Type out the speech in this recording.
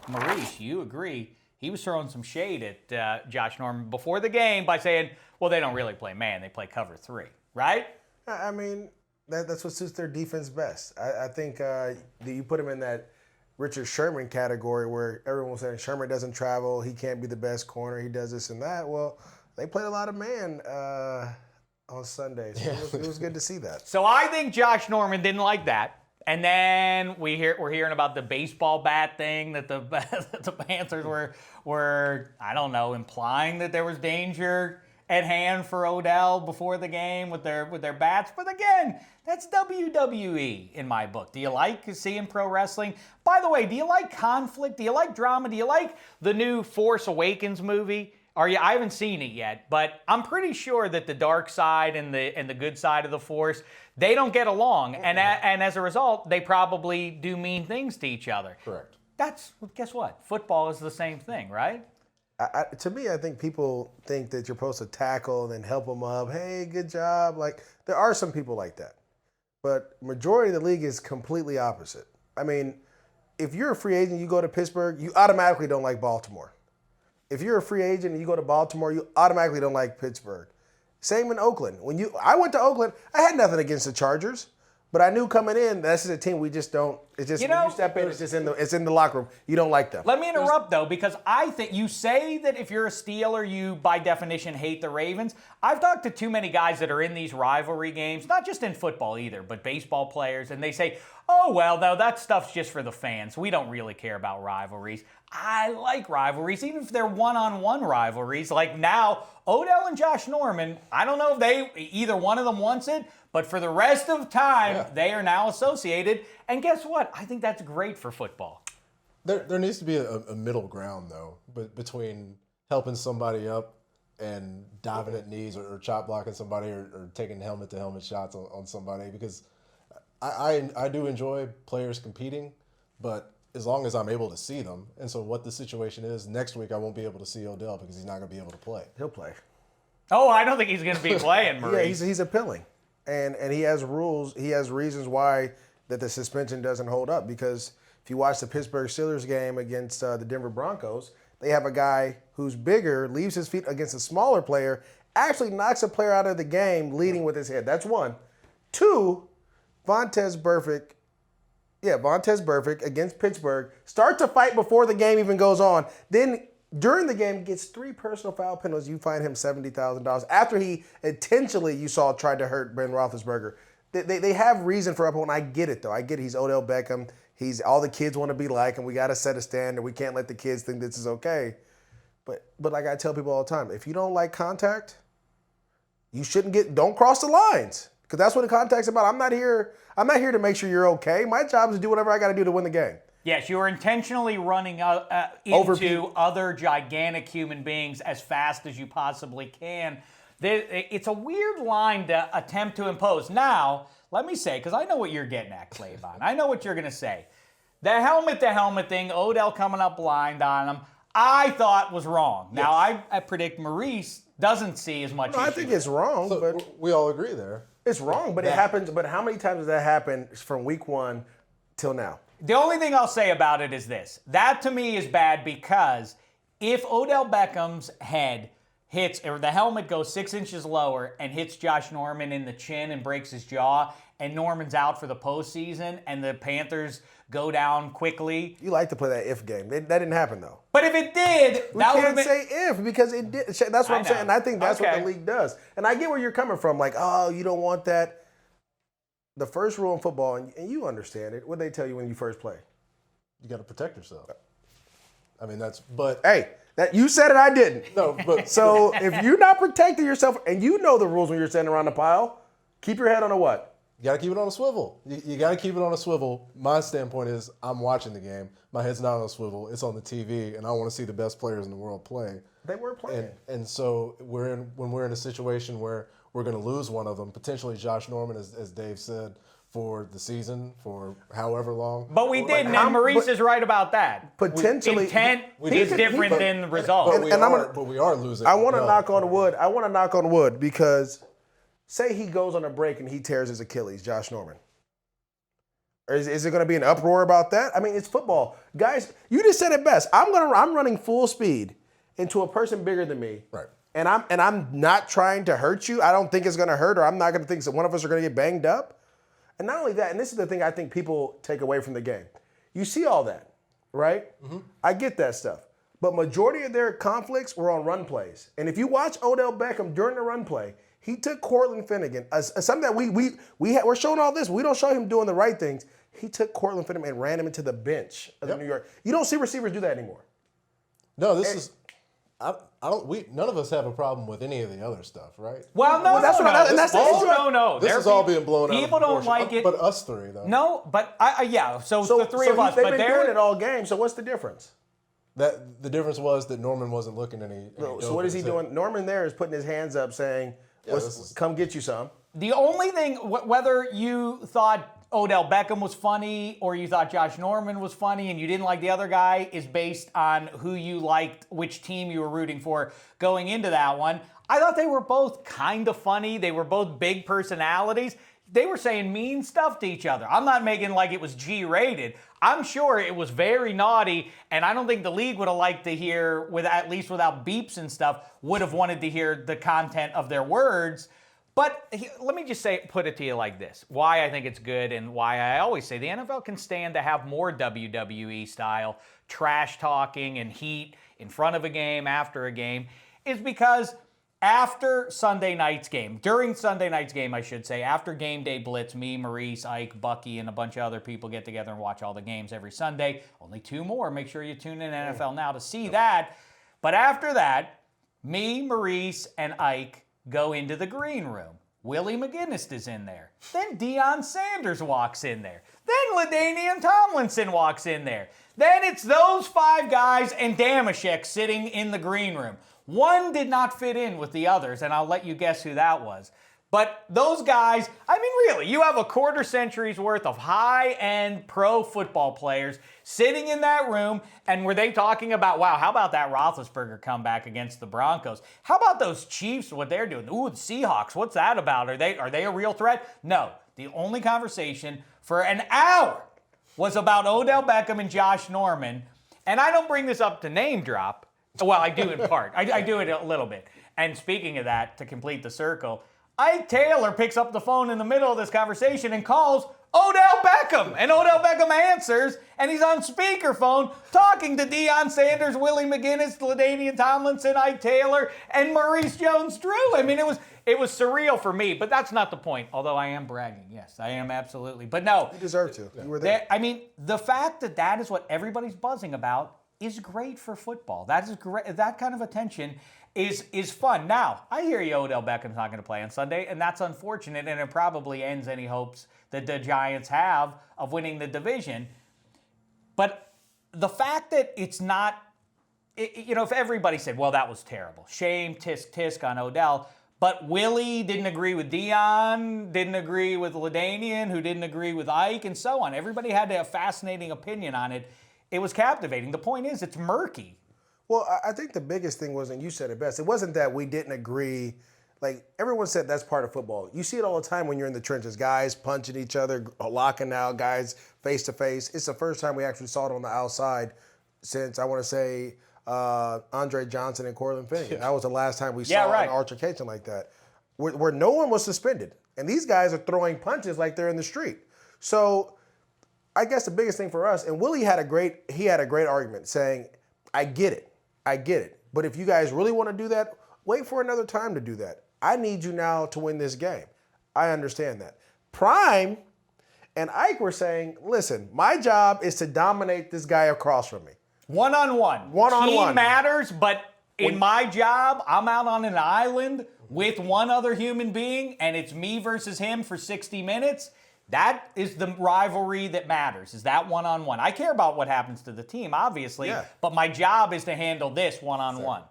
Maurice, you agree, he was throwing some shade at Josh Norman before the game by saying, well, they don't really play man, they play cover 3, right? I mean, that's what suits their defense best. I think you put him in that Richard Sherman category where everyone was saying Sherman doesn't travel, he can't be the best corner, he does this and that. Well, they played a lot of man on Sunday, so it was good to see that. So I think Josh Norman didn't like that. And then we're hearing about the baseball bat thing that the Panthers were, I don't know, implying that there was danger at hand for Odell before the game with their bats. But again, that's WWE in my book. Do you like seeing pro wrestling? By the way, do you like conflict? Do you like drama? Do you like the new Force Awakens movie? I haven't seen it yet, but I'm pretty sure that the dark side and the good side of the Force, they don't get along, and as a result, they probably do mean things to each other. Correct. Guess what? Football is the same thing, right? To me, I think people think that you're supposed to tackle and then help them up. Hey, good job. Like, there are some people like that, but majority of the league is completely opposite. I mean, if you're a free agent, you go to Pittsburgh, you automatically don't like Baltimore. If you're a free agent and you go to Baltimore, you automatically don't like Pittsburgh. Same in Oakland. I went to Oakland, I had nothing against the Chargers, but I knew coming in, that's just a team we just don't. It's just when you step in, it's in the locker room. You don't like them. Let me interrupt though, because I think you say that if you're a Steeler, you by definition hate the Ravens. I've talked to too many guys that are in these rivalry games, not just in football either, but baseball players, and they say, oh, well, no, that stuff's just for the fans. We don't really care about rivalries. I like rivalries, even if they're one-on-one rivalries. Like now, Odell and Josh Norman, I don't know if either one of them wants it, but for the rest of time, they are now associated. And guess what? I think that's great for football. There needs to be a middle ground, though, between helping somebody up and diving at knees or chop blocking somebody or taking helmet-to-helmet shots on somebody, because I do enjoy players competing, but as long as I'm able to see them. And so what the situation is, next week I won't be able to see Odell because he's not going to be able to play. He'll play. Oh, I don't think he's going to be playing, Maurice. Yeah, he's appealing. And he has rules. He has reasons why that the suspension doesn't hold up. Because if you watch the Pittsburgh Steelers game against the Denver Broncos, they have a guy who's bigger, leaves his feet against a smaller player, actually knocks a player out of the game leading with his head. That's one. Two, Vontaze Burfict against Pittsburgh starts a fight before the game even goes on. Then during the game, gets 3 personal foul penalties. You fine him $70,000 after he intentionally, you saw, tried to hurt Ben Roethlisberger. They have reason for uphold. I get it though. I get it. He's Odell Beckham. He's all the kids want to be like, and we got to set a standard. We can't let the kids think this is okay. But like I tell people all the time, if you don't like contact, you don't cross the lines. Because that's what the contact's about. I'm not here to make sure you're okay. My job is to do whatever I got to do to win the game. Yes, you are intentionally running into other gigantic human beings as fast as you possibly can. It's a weird line to attempt to impose. Now, let me say, because I know what you're getting at, Claybon. I know what you're going to say. The helmet-to-helmet thing, Odell coming up blind on him, I thought was wrong. Yes. Now, I predict Maurice doesn't see as much. No, I think it's wrong. So but we all agree there. It's wrong, but it happens. But how many times does that happen from week 1 till now? The only thing I'll say about it is this. That to me is bad because if Odell Beckham's head hits, or the helmet goes 6 inches lower and hits Josh Norman in the chin and breaks his jaw, and Norman's out for the postseason, and the Panthers go down quickly. You like to play that if game. That didn't happen, though. But if it did, that would have been... say if, because it did. That's what I'm saying. And I think that's what the league does. And I get where you're coming from. Like, oh, you don't want that. The first rule in football, and you understand it, what they tell you when you first play? You got to protect yourself. I mean, Hey, you said it, I didn't. No, but... So if you're not protecting yourself, and you know the rules when you're standing around the pile, keep your head on a what? You got to keep it on a swivel. You got to keep it on a swivel. My standpoint is I'm watching the game. My head's not on a swivel. It's on the TV, and I want to see the best players in the world play. They weren't playing. And so when we're in a situation where we're going to lose one of them, potentially Josh Norman, as Dave said, for the season, for however long. But we didn't, and Maurice is right about that. Potentially. Intent is different than the result. But we are losing. I want to knock on wood because say he goes on a break and he tears his Achilles, Josh Norman. Or is it going to be an uproar about that? I mean, it's football. Guys, you just said it best. I'm running full speed into a person bigger than me. Right. And I'm not trying to hurt you. I don't think it's going to hurt, or I'm not going to think that one of us are going to get banged up. And not only that, and this is the thing I think people take away from the game. You see all that, right? Mm-hmm. I get that stuff. But majority of their conflicts were on run plays. And if you watch Odell Beckham during the run play, he took Cortland Finnegan, something that we're showing all this. We don't show him doing the right things. He took Cortland Finnegan and ran him into the bench of the New York. You don't see receivers do that anymore. No, none of us have a problem with any of the other stuff, right? Well, no, that's no, what no. I- and that's the issue. No. This is all being blown out of People don't proportion. like it. But us three, though. No, but yeah. So the three of us. They've But been doing it all game. So what's the difference? That the difference was that Norman wasn't looking any. So what is he doing? Norman there is putting his hands up, saying, "Come get you some." The only thing, whether you thought Odell Beckham was funny or you thought Josh Norman was funny and you didn't like the other guy, is based on who you liked, which team you were rooting for going into that one. I thought they were both kind of funny. They were both big personalities. They were saying mean stuff to each other. I'm not making like it was G-rated. I'm sure it was very naughty, and I don't think the league would have liked to hear, at least without beeps and stuff, would have wanted to hear the content of their words. But let me just put it to you like this. Why I think it's good and why I always say the NFL can stand to have more WWE style trash talking and heat in front of a game, after a game, is because after Sunday night's game, during Sunday night's game, I should say, after game day blitz, me, Maurice, Ike, Bucky, and a bunch of other people get together and watch all the games every Sunday. Only 2 more. Make sure you tune in NFL Now to see that. But after that, me, Maurice, and Ike go into the green room. Willie McGinnis is in there. Then Deion Sanders walks in there. Then LaDainian Tomlinson walks in there. Then it's those 5 guys and Dameshek sitting in the green room. One did not fit in with the others, and I'll let you guess who that was. But those guys, I mean, really, you have a quarter century's worth of high-end pro football players sitting in that room, and were they talking about, wow, how about that Roethlisberger comeback against the Broncos? How about those Chiefs, what they're doing? Ooh, the Seahawks, what's that about? Are they a real threat? No. The only conversation for an hour was about Odell Beckham and Josh Norman, and I don't bring this up to name drop. Well, I do in part. I do it a little bit. And speaking of that, to complete the circle, Ike Taylor picks up the phone in the middle of this conversation and calls Odell Beckham. And Odell Beckham answers, and he's on speakerphone talking to Deion Sanders, Willie McGinnis, LaDainian Tomlinson, Ike Taylor, and Maurice Jones-Drew. I mean, it was surreal for me, but that's not the point, although I am bragging. Yes, I am absolutely. But no. You deserve to. You were there. I mean, the fact that is what everybody's buzzing about is great for football. That is great. That kind of attention is fun. Now, I hear you, Odell Beckham's not going to play on Sunday, and that's unfortunate, and it probably ends any hopes that the Giants have of winning the division. But the fact that it's not, if everybody said, well, that was terrible, shame, tisk on Odell, but Willie didn't agree with Deion, didn't agree with LaDainian, who didn't agree with Ike, and so on. Everybody had a fascinating opinion on it. It was captivating. The point is, it's murky. Well, I think the biggest thing was, and you said it best, it wasn't that we didn't agree. Like, everyone said that's part of football. You see it all the time when you're in the trenches. Guys punching each other, locking out, guys face to face. It's the first time we actually saw it on the outside since, I want to say, Andre Johnson and Cortland Finnegan. That was the last time we saw an altercation like that, where no one was suspended. And these guys are throwing punches like they're in the street. So I guess the biggest thing for us, and Willie had a great argument saying, I get it. But if you guys really want to do that, wait for another time to do that. I need you now to win this game. I understand that. Prime and Ike were saying, listen, my job is to dominate this guy across from me. One-on-one. Team matters, but in my job, I'm out on an island with one other human being, and it's me versus him for 60 minutes. That is the rivalry that matters, is that one-on-one. I care about what happens to the team, obviously, but my job is to handle this one-on-one.